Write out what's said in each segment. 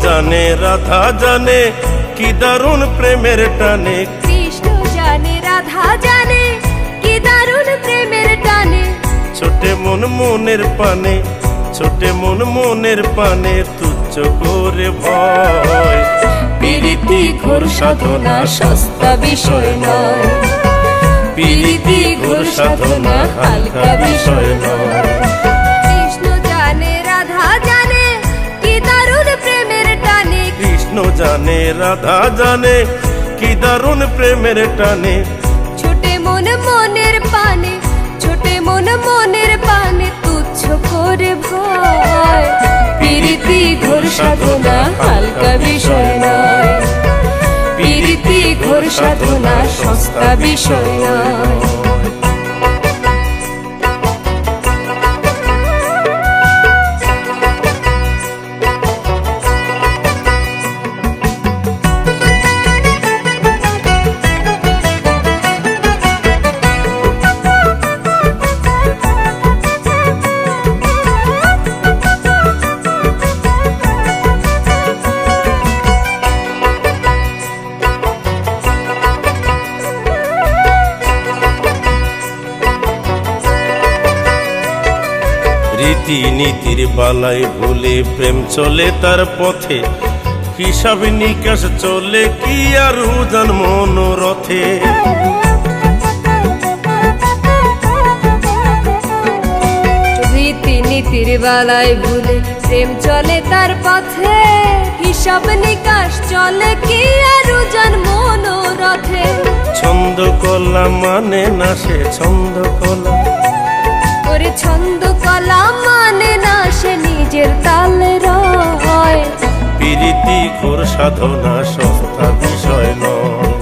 জানে রাধা জানে কি দারুণ প্রেমের টানে, কৃষ্ণ জানে রাধা জানে কি দারুণ প্রেমের টানে। ছোটে মন মনের পানে, ছোটে মন মনের পানে তুচ্ছ করে ভয়। প্রীতি ঘোর সাধনা সস্তা বিষয় নয়, প্রীতি ঘোর সাধনা হালকা বিষয় নয়। কৃষ্ণ জানে রাধা জানে কি দারুণ প্রেমের টানে, কৃষ্ণ জানে রাধা জানে কি দারুণ প্রেমের টানে। ছোটে মন মনের পানে, ছোটে মন মনের পানে তুচ্ছ করে ভয়। প্রীতি ঘোর সাধনা হালকা বিষয় নয়, প্রীতি ঘোর সাধনা সস্তা বিষয় নয়। রীতি নীতির বালাই ভুলে প্রেম চলে তার পথে, হিসাব নিকাশ চলে কি আর উজান মনোরথে। রীতি নীতির বালাই ভুলে প্রেম চলে তার পথে, হিসাব নিকাশ চলে কি আর উজান মনোরথে। ছন্দ কলা মানে না সে ছন্দ কলা, ওরে ছন্দ কলা মানে না সে নিজের তালে রয়। প্রীতি ঘোর সাধনা সস্তা বিষয় নয়,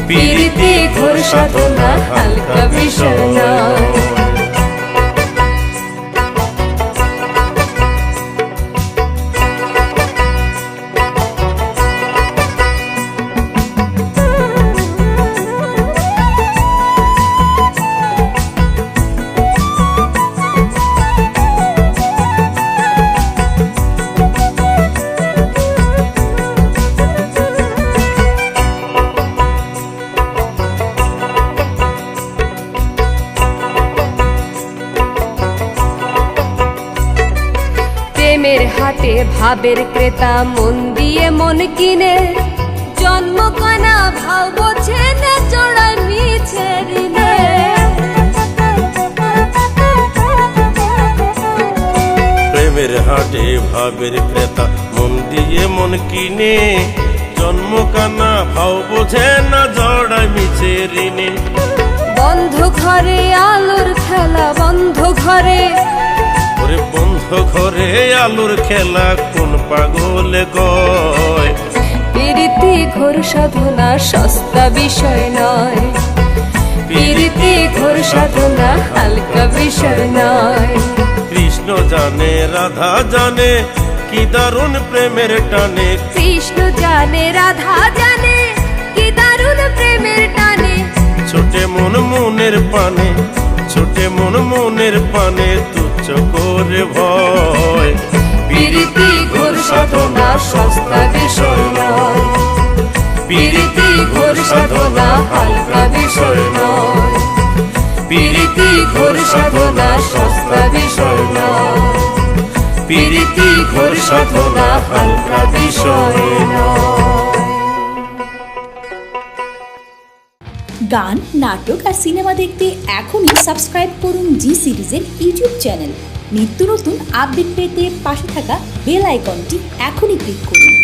প্রীতি ঘোর সাধনা হালকা বিষয় নয়। প্রেমের হাটে ভাবের ক্রেতা মন দিয়ে মন কিনে, জন্ম কানা ভাব বোঝে না জোড়া মিছে ঋণে। প্রেমের হাটে ভাবের ক্রেতা মন দিয়ে মন কিনে, জন্ম কানা ভাও বোঝে না জড়ায় মিছে ঋণে। বন্ধ ঘরে আলোর খেলা, বন্ধ ঘরে ওরে বন্ধ ঘরে আলোর খেলা কোন পাগলে গয়। প্রীতি ঘোর সাধনা সস্তা বিষয় নয়, প্রীতি ঘোর সাধনা হালকা বিষয় নয়। কৃষ্ণ জানে রাধা জানে কি দারুণ প্রেমের টানে, কৃষ্ণ জানে রাধা জানে কি দারুণ প্রেমের টানে। ছোটে মন মনের পানে, ছোটে মন মনের পানে তুচ্ছ করে ভয়। প্রীতি ঘোর সাধনা সস্তা বিষয় নয়, প্রীতি ঘোর সাধনা হালকা বিষয় নয়। প্রীতি ঘোর সাধনা সস্তা বিষয় নয়, প্রীতি ঘোর সাধনা হালকা বিষয় নয়। গান, নাটক আর সিনেমা দেখতে এখনই সাবস্ক্রাইব করুন জি সিরিজের ইউটিউব চ্যানেল। নিত্য নতুন আপডেট পেতে পাশে থাকা বেল আইকনটি এখনই ক্লিক করুন।